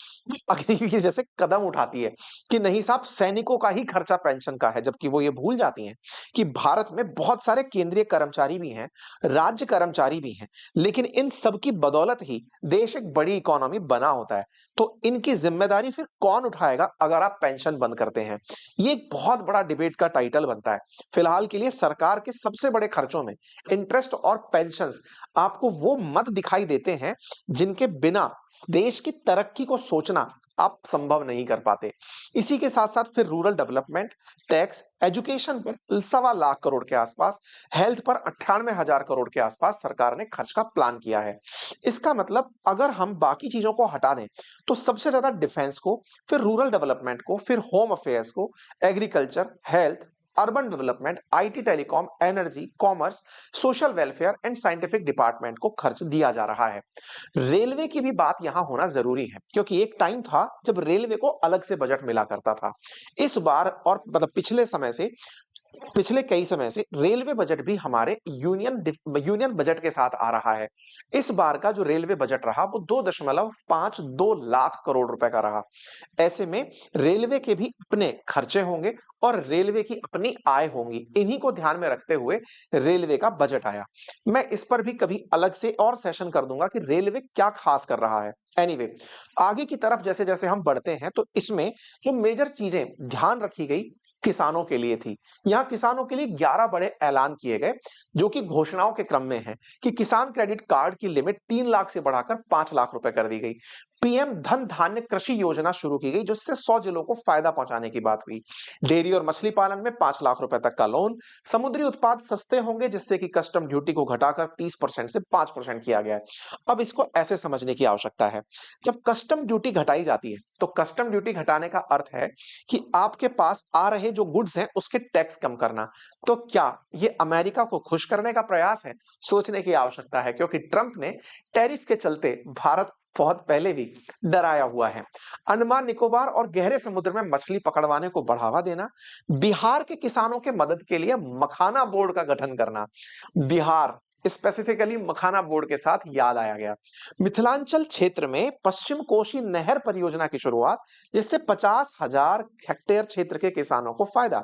अग्निवीर की जैसे कदम उठाती है कि नहीं साहब, सैनिकों का ही खर्चा पेंशन का है, जबकि वो ये भूल जाती हैं कि भारत में बहुत सारे केंद्रीय कर्मचारी भी हैं, राज्य कर्मचारी भी हैं, लेकिन इन सब की बदौलत ही देश एक बड़ी इकोनॉमी बना होता है। तो इनकी जिम्मेदारी फिर कौन उठाएगा अगर आप पेंशन बंद करते हैं? ये एक बहुत बड़ा डिबेट का टाइटल बनता है। फिलहाल के लिए सरकार के सबसे बड़े खर्चों में इंटरेस्ट और पेंशन्स आपको वो मत दिखाई देते हैं जिनके बिना देश की तरक्की को सोचना आप संभव नहीं कर पाते। इसी के साथ साथ फिर रूरल डेवलपमेंट, टैक्स, एजुकेशन पर 1.25 लाख करोड़ के आसपास, हेल्थ पर 98,000 करोड़ के आसपास सरकार ने खर्च का प्लान किया है। इसका मतलब अगर हम बाकी चीजों को हटा दें तो सबसे ज्यादा डिफेंस को, फिर रूरल डेवलपमेंट को, फिर होम अफेयर्स को, agriculture, health, urban development, IT, telecom, energy, commerce, social welfare and scientific department को खर्च दिया जा रहा है। रेलवे की भी बात यहां होना जरूरी है क्योंकि एक टाइम था जब रेलवे को अलग से बजट मिला करता था। इस बार और मतलब पिछले कई समय से रेलवे बजट भी हमारे यूनियन बजट के साथ आ रहा है। इस बार का जो रेलवे बजट रहा वो 2.52 लाख करोड़ रुपए का रहा। ऐसे में रेलवे के भी अपने खर्चे होंगे और रेलवे की अपनी आय होंगी। इन्हीं को ध्यान में रखते हुए रेलवे का बजट आया। मैं इस पर भी कभी अलग से और सेशन कर दूंगा कि रेलवे क्या खास कर रहा है। एनीवे, आगे की तरफ जैसे जैसे हम बढ़ते हैं तो इसमें जो मेजर चीजें ध्यान रखी गई किसानों के लिए थी। यहाँ किसानों के लिए 11 बड़े ऐलान किए गए जो कि घोषणाओं के क्रम में है कि किसान क्रेडिट कार्ड की लिमिट 3 लाख से बढ़ाकर 5 लाख रुपए कर दी गई। पीएम धन धान्य कृषि योजना शुरू की गई जिससे 100 जिलों को फायदा पहुंचाने की बात हुई। डेयरी और मछली पालन में 5 लाख रुपए तक का लोन। समुद्री उत्पाद सस्ते होंगे जिससे कि कस्टम ड्यूटी को घटाकर 30% से 5% किया गया है। अब इसको ऐसे समझने की आवश्यकता है, जब कस्टम ड्यूटी घटाई जाती है तो कस्टम ड्यूटी घटाने का अर्थ है कि आपके पास आ रहे जो गुड्स हैं उसके टैक्स कम करना। तो क्या ये अमेरिका को खुश करने का प्रयास है? सोचने की आवश्यकता है क्योंकि ट्रंप ने टैरिफ के चलते भारत बहुत पहले भी डराया हुआ है। अंडमान निकोबार और गहरे समुद्र में मछली पकड़वाने को बढ़ावा देना, बिहार के किसानों के मदद के लिए मखाना बोर्ड का गठन करना। बिहार स्पेसिफिकली मखाना बोर्ड के साथ याद आया गया। मिथिलांचल क्षेत्र में पश्चिम कोशी नहर परियोजना की शुरुआत जिससे 50,000 हेक्टेयर क्षेत्र के किसानों को फायदा।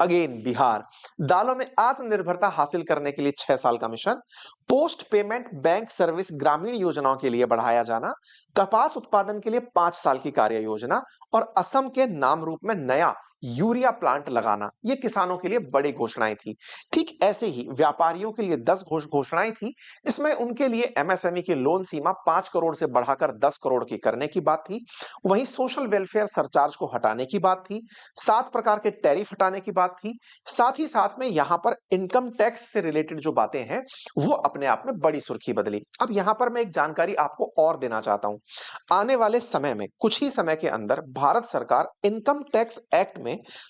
अगेन बिहार, दालों में आत्मनिर्भरता हासिल करने के लिए 6 साल का mission. Post payment bank service ग्रामीण योजनाओं के लिए बढ़ाया जाना। कपास उत्पादन के लिए 5 साल की कार्य योजना और असम के नाम रूप में नया यूरिया प्लांट लगाना। ये किसानों के लिए बड़ी घोषणाएं थी। ठीक ऐसे ही व्यापारियों के लिए 10 घोषणाएं थी। इसमें उनके लिए एमएसएमई की लोन सीमा 5 करोड़ से बढ़ाकर 10 करोड़ की करने की बात थी। वहीं सोशल वेलफेयर सरचार्ज को हटाने की बात थी। 7 प्रकार के टैरिफ हटाने की बात थी। साथ ही साथ में यहां पर इनकम टैक्स से रिलेटेड जो बातें हैं वो अपने आप में बड़ी सुर्खी बदली। अब यहां पर मैं एक जानकारी आपको और देना चाहता हूं। आने वाले समय में कुछ ही समय के अंदर भारत सरकार इनकम टैक्स एक्ट में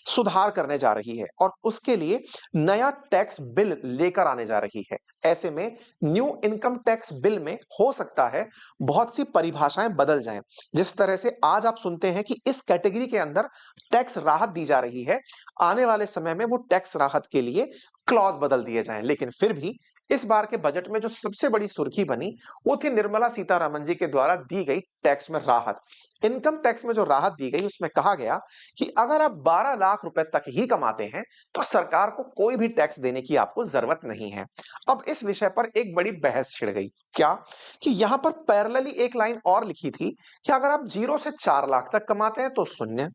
सुधार करने जा रही है और उसके लिए नया टैक्स बिल लेकर आने जा रही है। ऐसे में न्यू इनकम टैक्स बिल में हो सकता है बहुत सी परिभाषाएं बदल जाएं। जिस तरह से आज आप सुनते हैं कि इस कैटेगरी के अंदर टैक्स राहत दी जा रही है, आने वाले समय में वो टैक्स राहत के लिए क्लॉज बदल दिए जाएं। लेकिन फिर भी इस बार के बजट में जो सबसे बड़ी सुर्खी बनी वो थी निर्मला सीतारमण जी के द्वारा दी गई टैक्स में राहत। इनकम टैक्स में जो राहत दी गई उसमें कहा गया कि अगर आप 12 लाख रुपए तक ही कमाते हैं तो सरकार को कोई भी टैक्स देने की आपको जरूरत नहीं है। अब इस विषय पर एक बड़ी बहस छिड़ गई। क्या कि यहां पर पैरेलली एक लाइन और लिखी थी कि अगर आप 0 से 4 लाख तक कमाते हैं तो 0,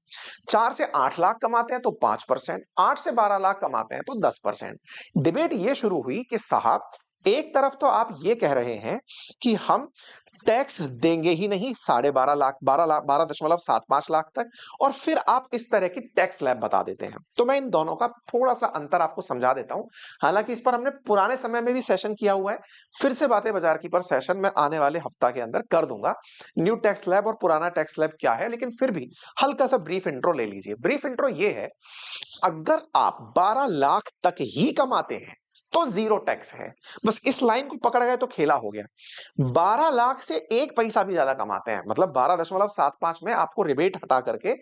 4 से 8 लाख कमाते हैं तो 5%, 8 से 12 लाख कमाते हैं तो 10%। डिबेट ये शुरू हुई कि साहब, एक तरफ तो आप ये कह रहे हैं कि हम टैक्स देंगे ही नहीं 12.5 लाख, 12.75 लाख तक, और फिर आप इस तरह की टैक्स स्लैब बता देते हैं। तो मैं इन दोनों का थोड़ा सा अंतर आपको समझा देता हूं। हालांकि इस पर हमने पुराने समय में भी सेशन किया हुआ है, फिर से बातें बाजार की पर सेशन मैं आने वाले हफ्ता के अंदर कर दूंगा। न्यू टैक्स स्लैब और पुराना टैक्स स्लैब क्या है, लेकिन फिर भी हल्का सा ब्रीफ इंट्रो ले लीजिए। ब्रीफ इंट्रो ये है, अगर आप 12 लाख तक ही कमाते हैं तो जीरो टैक्स है। बस इस लाइन को पकड़ गए तो खेला हो गया। 12 लाख से 1 पैसा भी ज्यादा कमाते हैं, मतलब 12.75 में आपको रिबेट हटा करके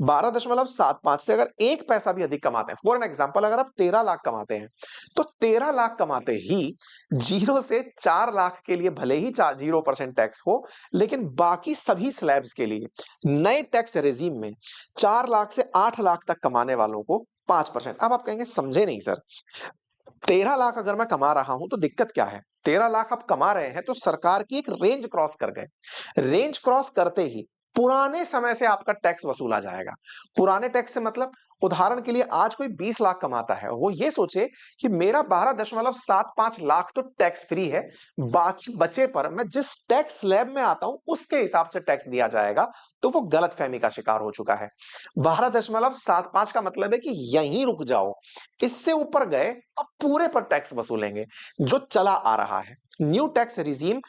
12.75 से अगर 1 पैसा भी अधिक कमाते हैं, फॉर एन एग्जांपल अगर आप 13 लाख कमाते हैं, तो 13 लाख कमाते ही 0 से 4 लाख के लिए भले ही 0% टैक्स हो, लेकिन बाकी सभी स्लैब्स के लिए नए टैक्स रेजिम में 4 लाख से 8 लाख तक कमाने वालों को 5%। अब आप कहेंगे समझे नहीं सर, 13 लाख अगर मैं कमा रहा हूं तो दिक्कत क्या है? 13 लाख आप कमा रहे हैं तो सरकार की एक रेंज क्रॉस कर गए। रेंज क्रॉस करते ही पुराने समय से आपका टैक्स वसूला जाएगा। पुराने टैक्स से मतलब उदाहरण के लिए आज कोई 20 लाख कमाता है, वो ये सोचे कि मेरा 12.75 लाख तो टैक्स फ्री है, बाकी बचे पर मैं जिस टैक्स स्लैब में आता हूं उसके हिसाब से टैक्स दिया जाएगा, तो वो गलतफहमी का शिकार हो चुका है। 12.75 का मतलब है कि यहीं रुक जाओ, इससे ऊपर गए अब पूरे पर टैक्स वसूलेंगे, जो चला आ रहा है। न्यू टैक्स रिजीम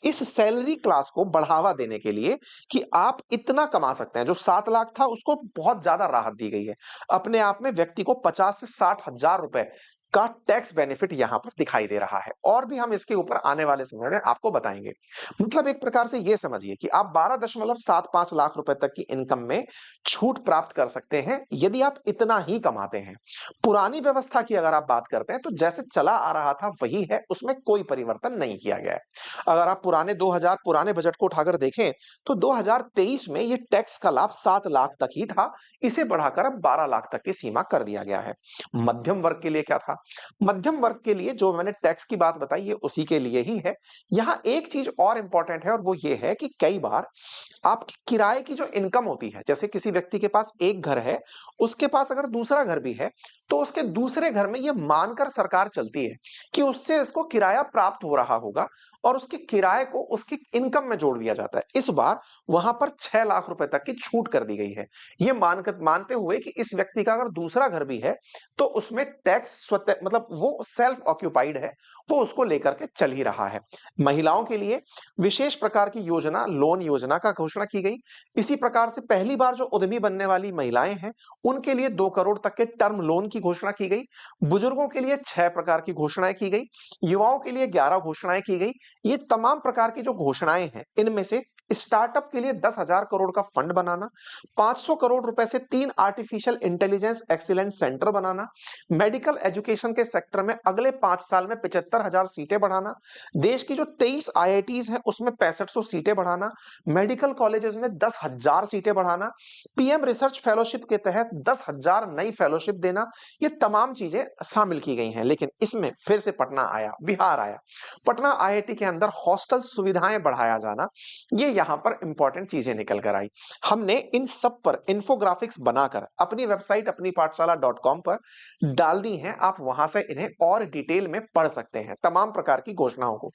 इस सैलरी क्लास को बढ़ावा देने के लिए कि आप इतना कमा सकते हैं, जो 7 लाख था उसको बहुत ज्यादा राहत दी गई है। अपने आप में व्यक्ति को 50 से 60 हजार रुपए का टैक्स बेनिफिट यहां पर दिखाई दे रहा है, और भी हम इसके ऊपर आने वाले समय में आपको बताएंगे। मतलब एक प्रकार से यह समझिए कि आप 12.75 लाख रुपए तक की इनकम में छूट प्राप्त कर सकते हैं यदि आप इतना ही कमाते हैं। पुरानी व्यवस्था की अगर आप बात करते हैं तो जैसे चला आ रहा था वही है, उसमें कोई परिवर्तन नहीं किया गया है। अगर आप पुराने बजट को उठाकर देखें तो 2023 में ये टैक्स का लाभ 7 लाख तक ही था, इसे बढ़ाकर अब 12 लाख तक की सीमा कर दिया गया है। मध्यम वर्ग के लिए क्या था? मध्यम वर्ग के लिए जो मैंने टैक्स की बात बताई ये उसी के लिए ही है। यहां एक चीज और इंपॉर्टेंट है, और वो ये है कि कई बार आपकी किराए की जो इनकम होती है, जैसे किसी व्यक्ति के पास एक घर है, उसके पास अगर दूसरा घर भी है, तो उसके दूसरे घर में यह मानकर सरकार चलती है कि उससे इसको किराया प्राप्त हो रहा होगा, और उसके किराए को उसकी इनकम में जोड़ दिया जाता है। इस बार वहां पर 6 लाख रुपए तक की छूट कर दी गई है, यह मानते हुए कि इस व्यक्ति का अगर दूसरा घर भी है तो उसमें टैक्स स्वतः मतलब वो सेल्फ ऑक्यूपाइड है, वो उसको लेकर के चल ही रहा है। महिलाओं के लिए विशेष प्रकार की योजना, लोन योजना का घोषणा की गई। इसी प्रकार से पहली बार जो उद्यमी बनने वाली महिलाएं हैं उनके लिए 2 करोड़ तक के टर्म लोन की घोषणा की गई। बुजुर्गों के लिए 6 प्रकार की घोषणाएं की गई। युवाओं के लिए 11 घोषणाएं की गई। ये तमाम प्रकार की जो घोषणाएं हैं, इनमें से स्टार्टअप के लिए 10,000 करोड़ का फंड बनाना, 500 करोड़ रुपए से 3 आर्टिफिशियल इंटेलिजेंस एक्सीलेंस सेंटर बनाना, मेडिकल एजुकेशन के सेक्टर में अगले 5 साल में 75,000 सीटें बढ़ाना, देश की जो 23 आईआईटीज हैं उसमें 6500 सीटें बढ़ाना, मेडिकल कॉलेजेस में 10,000 सीटें बढ़ाना, पीएम रिसर्च फेलोशिप के तहत 10,000 नई फेलोशिप देना, ये तमाम चीजें शामिल की गई हैं। लेकिन इसमें फिर से पटना आया, बिहार आया। पटना आईआईटी के अंदर हॉस्टल सुविधाएं बढ़ाया जाना, ये यहां पर इंपॉर्टेंट चीजें निकल कर आई। हमने इन सब पर इंफोग्राफिक्स बनाकर अपनी वेबसाइट अपनी पाठशाला.com पर डाल दी हैं, आप वहां से इन्हें और डिटेल में पढ़ सकते हैं, तमाम प्रकार की घोषणाओं को।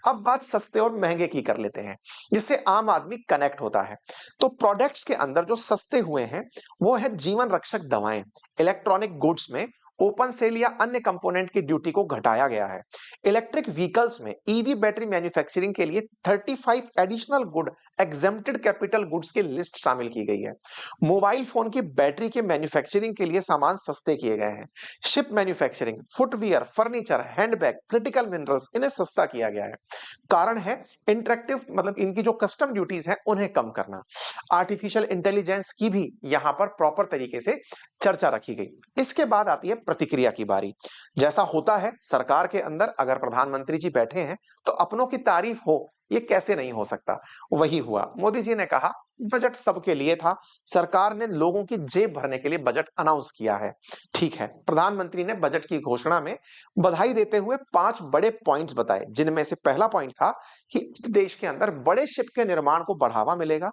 अब बात सस्ते और महंगे की कर लेते हैं, जिससे आम आदमी कनेक्ट होता है। तो प्रोडक्ट्स के अंदर जो सस्ते हुए हैं वो है जीवन रक्षक दवाएं। इलेक्ट्रॉनिक गुड्स में ओपन सेल या अन्य कंपोनेंट की ड्यूटी को घटाया गया है। इलेक्ट्रिक व्हीकल्स में ईवी बैटरी मैन्युफैक्चरिंग के लिए 35 additional good exempted capital goods की लिस्ट शामिल की गई है। मोबाइल फोन की बैटरी के मैन्युफैक्चरिंग के लिए सामान सस्ते किए गए हैं। Ship manufacturing, footwear, furniture, handbag, critical minerals, इन्हें सस्ता किया गया है। कारण है इंटरेक्टिव, मतलब इनकी जो कस्टम ड्यूटीज हैं उन्हें कम करना। आर्टिफिशियल इंटेलिजेंस की भी यहां पर प्रॉपर तरीके से चर्चा रखी गई। इसके बाद आती है प्रतिक्रिया की बारी। जैसा होता है सरकार के अंदर, अगर प्रधानमंत्री जी बैठे हैं तो अपनों की तारीफ हो, ये कैसे नहीं हो सकता? वही हुआ। मोदी जी ने कहा बजट सबके लिए था, सरकार ने लोगों की जेब भरने के लिए बजट अनाउंस किया है। ठीक है, प्रधानमंत्री ने बजट की घोषणा में बधाई देते हुए 5 बड़े पॉइंट्स बताए, जिनमें से पहला पॉइंट था कि देश के अंदर बड़े शिप के निर्माण को बढ़ावा मिलेगा।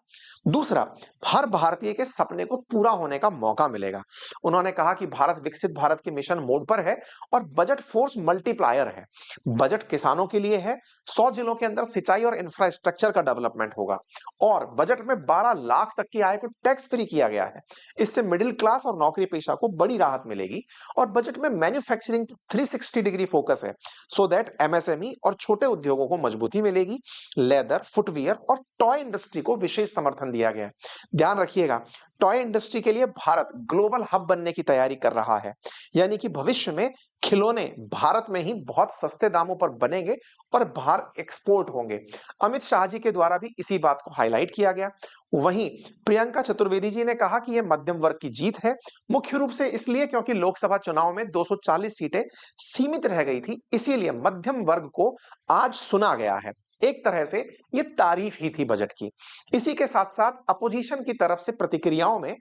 दूसरा, हर भारतीय के सपने को पूरा होने का मौका मिलेगा। उन्होंने कहा कि भारत विकसित भारत के मिशन मोड पर है और बजट फोर्स मल्टीप्लायर है। बजट किसानों के लिए है, 100 जिलों के अंदर सिंचाई और इंफ्रास्ट्रक्चर का डेवलपमेंट होगा। और बजट में 12 लाख तक की आय को टैक्स फ्री किया गया है। इससे मिडिल क्लास और नौकरी पेशा को बड़ी राहत मिलेगी। और बजट में मैन्युफैक्चरिंग 360 डिग्री फोकस है, सो दैट एमएसएमई और छोटे उद्योगों को मजबूती मिलेगी। लेदर, फुटवियर और टॉय इंडस्ट्री को विशेष समर्थन दिया गया है। ध्यान रखिएगा, टॉय इंडस्ट्री के लिए भारत ग्लोबल हब बनने की तैयारी कर रहा है, यानी कि भविष्य में खिलौने भारत में ही बहुत सस्ते दामों पर बनेंगे और बाहर एक्सपोर्ट होंगे। अमित शाह जी के द्वारा भी इसी बात को हाईलाइट किया गया। वहीं प्रियंका चतुर्वेदी जी ने कहा कि यह मध्यम वर्ग की जीत है, मुख्य रूप से इसलिए क्योंकि लोकसभा चुनाव में 240 सीटें सीमित रह गई थी, इसीलिए मध्यम वर्ग को आज सुना गया है। एक तरह से ये तारीफ ही थी बजट की। इसी के साथ साथ अपोजिशन की तरफ से प्रतिक्रियाओं में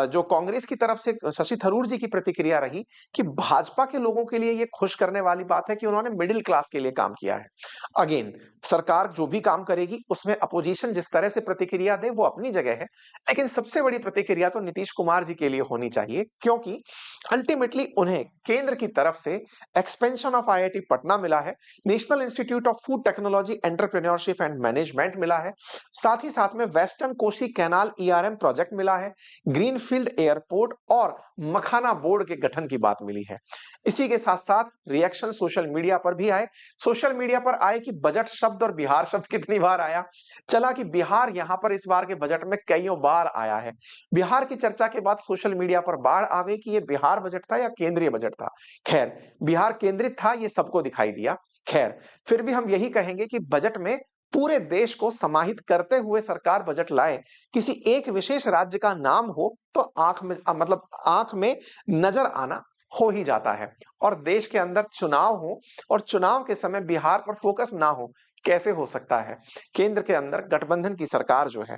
जो कांग्रेस की तरफ से शशि थरूर जी की प्रतिक्रिया रही कि भाजपा के लोगों के लिए ये खुश करने वाली बात है कि उन्होंने मिडिल क्लास के लिए काम किया है। अगेन, सरकार जो भी काम करेगी उसमें अपोजिशन जिस तरह से प्रतिक्रिया दे वो अपनी जगह है, लेकिन सबसे बड़ी प्रतिक्रिया तो नीतीश कुमार जी के लिए होनी चाहिए, क्योंकि अल्टीमेटली उन्हें केंद्र की तरफ से एक्सपेंशन ऑफ आईआईटी पटना मिला है, national institute of food technology entrepreneurship and management मिला है, साथ ही साथ में western Kosi canal ERM project मिला है, ग्रीनफील्ड एयरपोर्ट और मखाना बोर्ड के गठन की बात मिली है। इसी के साथ साथ रिएक्शन सोशल मीडिया पर भी आए। सोशल मीडिया पर आए कि बजट शब्द और बिहार शब्द कितनी बार आया। चला कि बिहार यहां पर इस बार के बजट में कईयों बार आया है। बिहार की चर्चा के बाद सोशल मीडिया पर बाढ़ आ गई कि यह बिहार बजट था या केंद्रीय बजट था। खैर, बिहार केंद्रित था, यह सबको दिखाई दिया। खैर, फिर भी हम यही कहेंगे कि बजट में पूरे देश को समाहित करते हुए सरकार बजट लाए, किसी एक विशेष राज्य का नाम हो तो आंख में नजर आना हो ही जाता है। और देश के अंदर चुनाव हो और चुनाव के समय बिहार पर फोकस ना हो, कैसे हो सकता है। केंद्र के अंदर गठबंधन की सरकार जो है।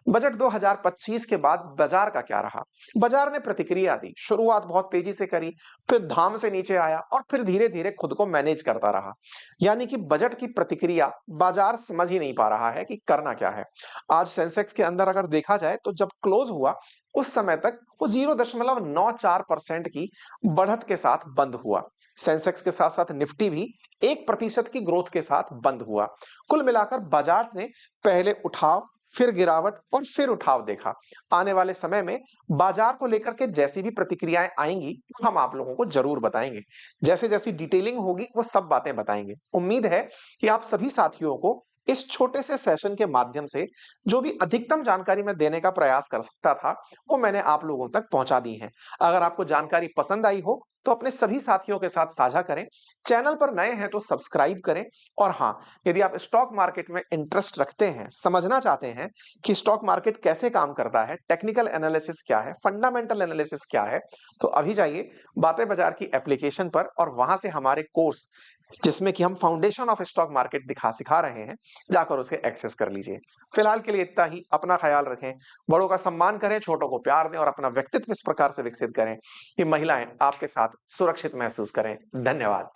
बजट 2025 के बाद बाजार का क्या रहा? बाजार ने प्रतिक्रिया दी, शुरुआत बहुत तेजी से करी, फिर धाम से नीचे आया और फिर धीरे धीरे खुद को मैनेज करता रहा। यानी कि बजट की प्रतिक्रिया बाजार समझ ही नहीं पा रहा है कि करना क्या है। आज सेंसेक्स के अंदर अगर देखा जाए तो जब क्लोज हुआ उस समय तक वो 0.94% की बढ़त के साथ बंद हुआ। सेंसेक्स के साथ साथ निफ्टी भी 1% की ग्रोथ के साथ बंद हुआ। कुल मिलाकर बाजार ने पहले उठाव, फिर गिरावट और फिर उठाव देखा। आने वाले समय में बाजार को लेकर के जैसी भी प्रतिक्रियाएं आएंगी हम आप लोगों को जरूर बताएंगे। जैसे जैसी डिटेलिंग होगी वो सब बातें बताएंगे। उम्मीद है कि आप सभी साथियों को इस छोटे से सेशन के माध्यम से जो भी अधिकतम जानकारी मैं देने का प्रयास कर सकता था वो मैंने आप लोगों तक पहुंचा दी है। अगर आपको जानकारी पसंद आई हो तो अपने सभी साथियों के साथ साझा करें। चैनल पर नए हैं तो सब्सक्राइब करें। और हाँ, यदि आप स्टॉक मार्केट में इंटरेस्ट रखते हैं, समझना चाहते हैं कि स्टॉक मार्केट कैसे काम करता है, टेक्निकल एनालिसिस क्या है, फंडामेंटल एनालिसिस क्या है, तो अभी जाइए बातें बाजार की एप्लीकेशन पर और वहां से हमारे कोर्स जिसमें कि हम फाउंडेशन ऑफ स्टॉक मार्केट सिखा रहे हैं, जाकर उसे एक्सेस कर लीजिए। फिलहाल के लिए इतना ही। अपना ख्याल रखें, बड़ों का सम्मान करें, छोटों को प्यार दें और अपना व्यक्तित्व इस प्रकार से विकसित करें कि महिलाएं आपके साथ सुरक्षित महसूस करें। धन्यवाद।